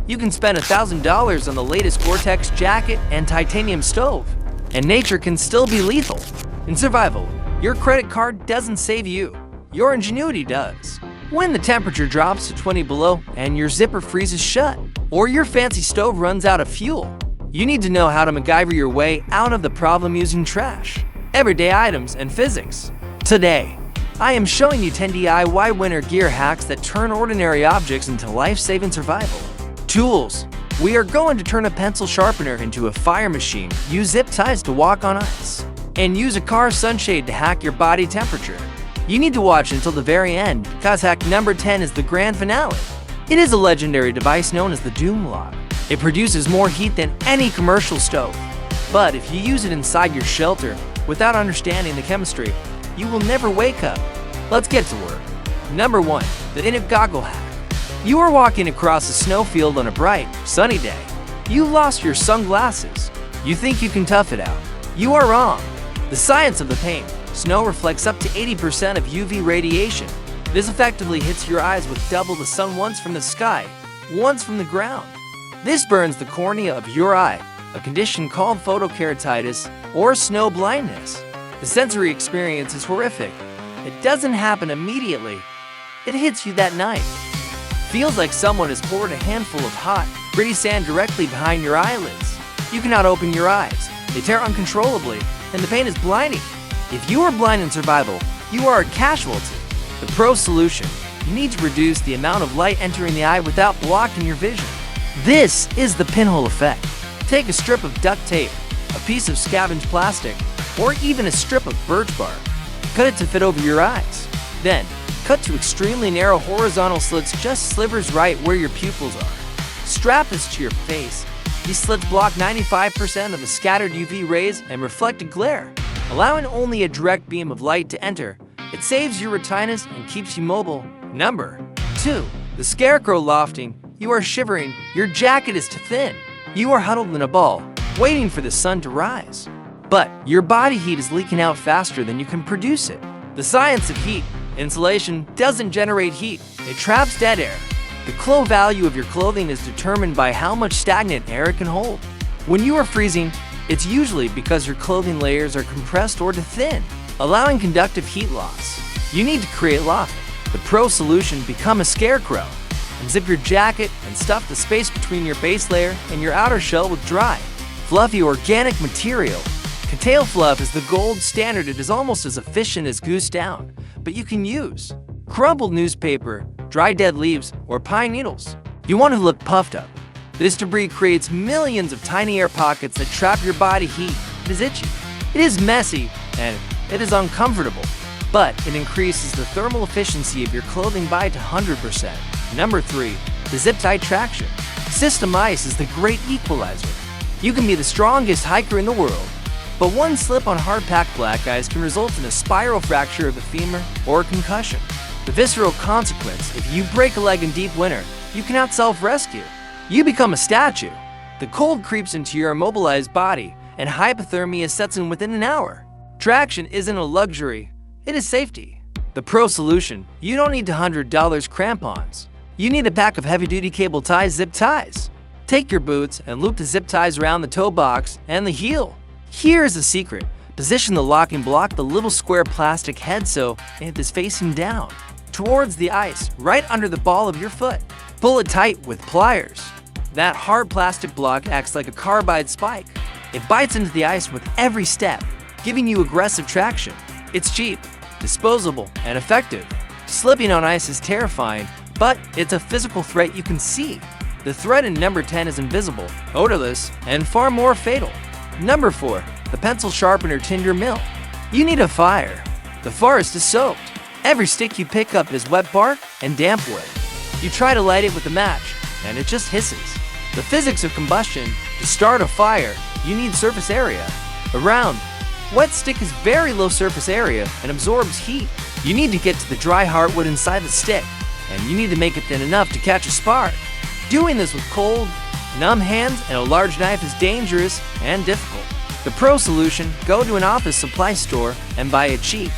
You can spend $1,000 on the latest Gore-Tex jacket and titanium stove, and nature can still be lethal. In survival, your credit card doesn't save you. Your ingenuity does. When the temperature drops to 20 below and your zipper freezes shut, or your fancy stove runs out of fuel, you need to know how to MacGyver your way out of the problem using trash, everyday items, and physics. Today, I am showing you 10 DIY winter gear hacks that turn ordinary objects into life-saving survival. Tools. We are going to turn a pencil sharpener into a fire machine, use zip ties to walk on ice, and use a car sunshade to hack your body temperature. You need to watch until the very end, because hack number 10 is the grand finale. It is a legendary device known as the Doom Log. It produces more heat than any commercial stove. But if you use it inside your shelter without understanding the chemistry, you will never wake up. Let's get to work. Number 1. The Inuit Goggle hack. You are walking across a snowfield on a bright, sunny day. You lost your sunglasses. You think you can tough it out. You are wrong. The science of the pain. Snow reflects up to 80% of UV radiation. This effectively hits your eyes with double the sun once from the sky, once from the ground. This burns the cornea of your eye, a condition called photokeratitis or snow blindness. The sensory experience is horrific. It doesn't happen immediately. It hits you that night. Feels like someone has poured a handful of hot, gritty sand directly behind your eyelids. You cannot open your eyes. They tear uncontrollably, and the pain is blinding. If you are blind in survival, you are a casualty. The pro solution. You need to reduce the amount of light entering the eye without blocking your vision. This is the pinhole effect. Take a strip of duct tape, a piece of scavenged plastic, or even a strip of birch bark. Cut it to fit over your eyes. Then, cut to extremely narrow horizontal slits just slivers right where your pupils are. Strap this to your face. These slits block 95% of the scattered UV rays and reflected glare, allowing only a direct beam of light to enter. It saves your retinas and keeps you mobile. Number 2. The Scarecrow lofting. You are shivering. Your jacket is too thin. You are huddled in a ball, waiting for the sun to rise. But your body heat is leaking out faster than you can produce it. The science of heat. Insulation doesn't generate heat. It traps dead air. The flow value of your clothing is determined by how much stagnant air it can hold. When you are freezing, it's usually because your clothing layers are compressed or too thin, allowing conductive heat loss. You need to create Lofting. The pro solution. Become a Scarecrow. Unzip your jacket and stuff the space between your base layer and your outer shell with dry, fluffy organic material. Tail fluff is the gold standard. It is almost as efficient as goose down, but you can use crumpled newspaper, dry dead leaves, or pine needles. You want to look puffed up. This debris creates millions of tiny air pockets that trap your body heat. It is itchy. It is messy, and it is uncomfortable, but it increases the thermal efficiency of your clothing by 100%. Number 3. The zip tie traction. System ice is the great equalizer. You can be the strongest hiker in the world, but one slip on hard-packed black ice can result in a spiral fracture of the femur or a concussion. The visceral consequence: if you break a leg in deep winter, you cannot self-rescue. You become a statue. The cold creeps into your immobilized body, and hypothermia sets in within an hour. Traction isn't a luxury, it is safety. The pro solution. You don't need $100 crampons. You need a pack of heavy-duty cable ties, zip ties. Take your boots and loop the zip ties around the toe box and the heel. Here is the secret. Position the locking block, the little square plastic head, so it is facing down towards the ice, right under the ball of your foot. Pull it tight with pliers. That hard plastic block acts like a carbide spike. It bites into the ice with every step, giving you aggressive traction. It's cheap, disposable, and effective. Slipping on ice is terrifying, but it's a physical threat you can see. The threat in number 10 is invisible, odorless, and far more fatal. Number 4. The pencil sharpener Tinder mill. You need a fire. The forest is soaked. Every stick you pick up is wet bark and damp wood. You try to light it with a match, and it just hisses. The physics of combustion. To start a fire, you need surface area. A round, wet stick is very low surface area and absorbs heat. You need to get to the dry hardwood inside the stick, and you need to make it thin enough to catch a spark. Doing this with cold, numb hands and a large knife is dangerous and difficult. The pro solution. Go to an office supply store and buy a cheap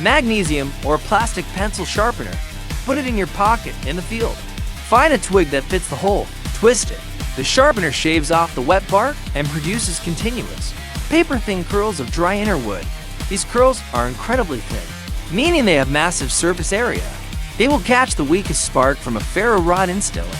magnesium or plastic pencil sharpener. Put it in your pocket in the field. Find a twig that fits the hole, twist it. The sharpener shaves off the wet bark and produces continuous, paper-thin curls of dry inner wood. These curls are incredibly thin, meaning they have massive surface area. They will catch the weakest spark from a ferro rod instantly.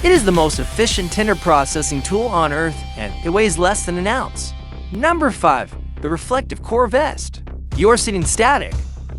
It is the most efficient tinder processing tool on Earth, and it weighs less than an ounce. Number 5. The reflective core vest. You are sitting static.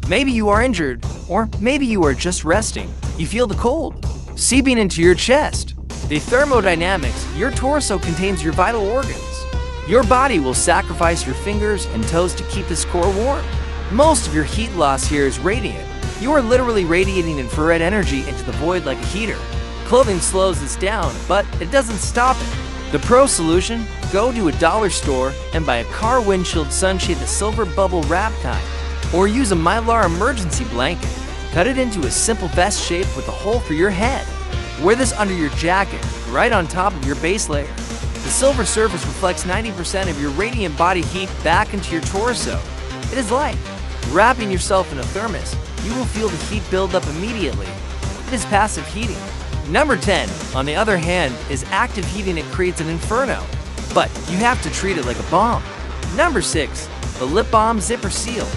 Maybe you are injured, or maybe you are just resting. You feel the cold seeping into your chest. The thermodynamics, your torso contains your vital organs. Your body will sacrifice your fingers and toes to keep this core warm. Most of your heat loss here is radiant. You are literally radiating infrared energy into the void like a heater. Clothing slows this down, but it doesn't stop it. The pro solution? Go to a dollar store and buy a car windshield sunshade, the silver bubble wrap kind. Or use a Mylar emergency blanket. Cut it into a simple vest shape with a hole for your head. Wear this under your jacket, right on top of your base layer. The silver surface reflects 90% of your radiant body heat back into your torso. It is light. Wrapping yourself in a thermos, you will feel the heat build up immediately. It is passive heating. Number 10, on the other hand, is active heating. It creates an inferno, but you have to treat it like a bomb. Number 6, the lip balm zipper seal.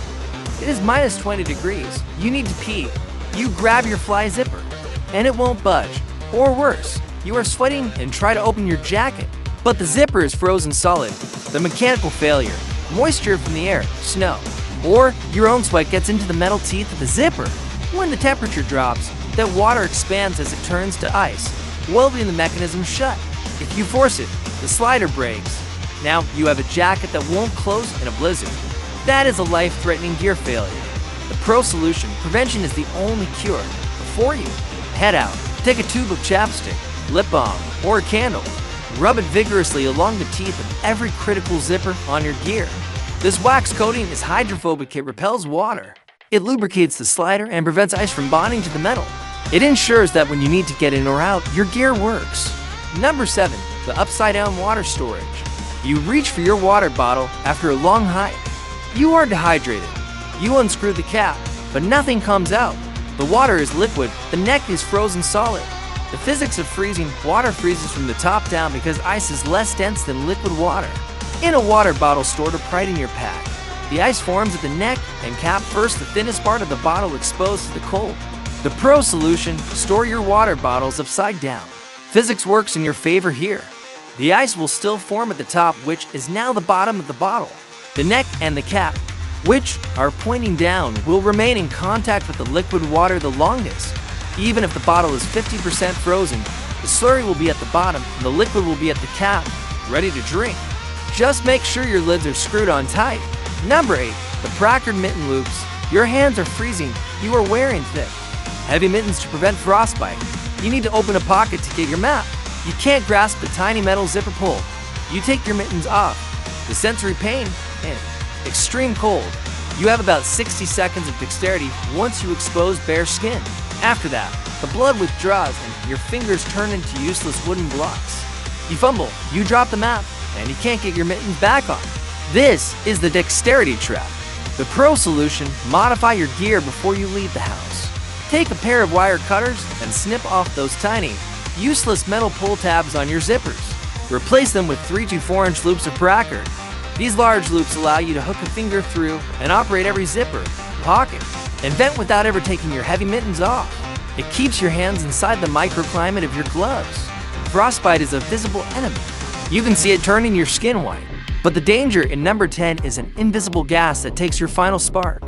It is minus 20 degrees. You need to pee. You grab your fly zipper, and it won't budge. Or worse, you are sweating and try to open your jacket, but the zipper is frozen solid. The mechanical failure, moisture from the air, snow, or your own sweat gets into the metal teeth of the zipper. When the temperature drops, that water expands as it turns to ice, welding the mechanism shut. If you force it, the slider breaks. Now you have a jacket that won't close in a blizzard. That is a life-threatening gear failure. The pro solution, prevention is the only cure. Before you head out, take a tube of chapstick, lip balm, or a candle. Rub it vigorously along the teeth of every critical zipper on your gear. This wax coating is hydrophobic. It repels water. It lubricates the slider and prevents ice from bonding to the metal. It ensures that when you need to get in or out, your gear works. Number 7, the upside-down water storage. You reach for your water bottle after a long hike. You are dehydrated. You unscrew the cap, but nothing comes out. The water is liquid, the neck is frozen solid. The physics of freezing, water freezes from the top down because ice is less dense than liquid water. In a water bottle stored upright in your pack, the ice forms at the neck and cap first, the thinnest part of the bottle exposed to the cold. The pro solution, store your water bottles upside down. Physics works in your favor here. The ice will still form at the top, which is now the bottom of the bottle. The neck and the cap, which are pointing down, will remain in contact with the liquid water the longest. Even if the bottle is 50% frozen, the slurry will be at the bottom and the liquid will be at the cap, ready to drink. Just make sure your lids are screwed on tight. Number 8, the Paracord mitten loops. Your hands are freezing. You are wearing thick, heavy mittens to prevent frostbite. You need to open a pocket to get your map. You can't grasp the tiny metal zipper pull. You take your mittens off. The sensory pain and extreme cold. You have about 60 seconds of dexterity once you expose bare skin. After that, the blood withdraws and your fingers turn into useless wooden blocks. You fumble, you drop the map, and you can't get your mittens back on. This is the dexterity trap. The pro solution, modify your gear before you leave the house. Take a pair of wire cutters and snip off those tiny, useless metal pull tabs on your zippers. Replace them with 3 to 4 inch loops of Paracord. These large loops allow you to hook a finger through and operate every zipper, pocket, and vent without ever taking your heavy mittens off. It keeps your hands inside the microclimate of your gloves. Frostbite is a visible enemy. You can see it turning your skin white. But the danger in number 10 is an invisible gas that takes your final spark.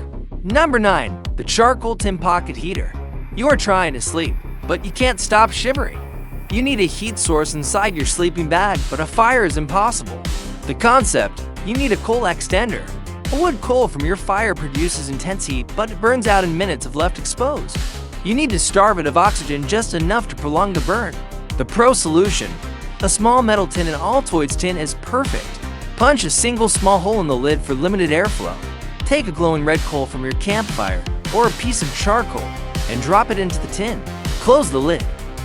Number 9, the charcoal tin pocket heater. You are trying to sleep, but you can't stop shivering. You need a heat source inside your sleeping bag, but a fire is impossible. The concept, you need a coal extender. A wood coal from your fire produces intense heat, but it burns out in minutes if left exposed. You need to starve it of oxygen just enough to prolong the burn. The pro solution, a small metal tin, an Altoids tin, is perfect. Punch a single small hole in the lid for limited airflow. Take a glowing red coal from your campfire or a piece of charcoal and drop it into the tin. Close the lid.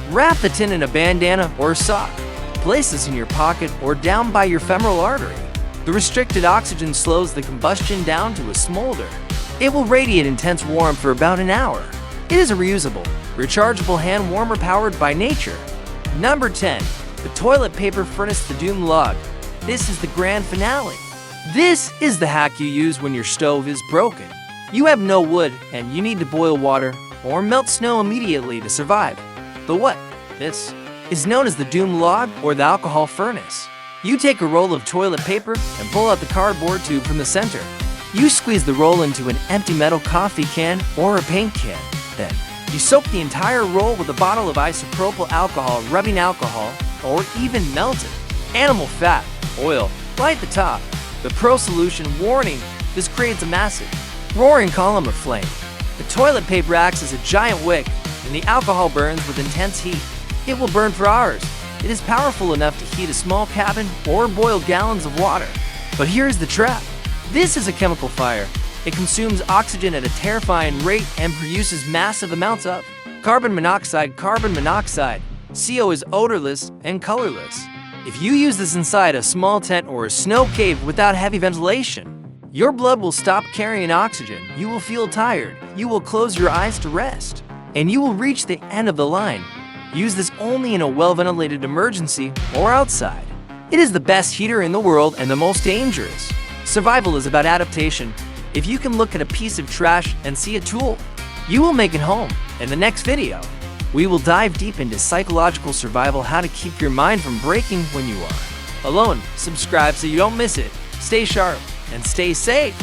Wrap the tin in a bandana or a sock. Place this in your pocket or down by your femoral artery. The restricted oxygen slows the combustion down to a smolder. It will radiate intense warmth for about an hour. It is a reusable, rechargeable hand warmer powered by nature. Number 10, The toilet paper furnace, the doom log. This is the grand finale. This is the hack you use when your stove is broken. You have no wood and you need to boil water or melt snow immediately to survive. But what? This is known as the doom log or the alcohol furnace. You take a roll of toilet paper and pull out the cardboard tube from the center. You squeeze the roll into an empty metal coffee can or a paint can. Then, you soak the entire roll with a bottle of isopropyl alcohol, rubbing alcohol, or even melted animal fat, oil, right at the top. The Pro Solution warning, this creates a massive, roaring column of flame. The toilet paper acts as a giant wick, and the alcohol burns with intense heat. It will burn for hours. It is powerful enough to heat a small cabin or boil gallons of water. But here's the trap. This is a chemical fire. It consumes oxygen at a terrifying rate and produces massive amounts of carbon monoxide. CO is odorless and colorless. If you use this inside a small tent or a snow cave without heavy ventilation, your blood will stop carrying oxygen. You will feel tired. You will close your eyes to rest. And you will reach the end of the line. Use this only in a well-ventilated emergency or outside. It is the best heater in the world and the most dangerous. Survival is about adaptation. If you can look at a piece of trash and see a tool, you will make it home. In the next video, we will dive deep into psychological survival, how to keep your mind from breaking when you are alone. Subscribe so you don't miss it. Stay sharp and stay safe.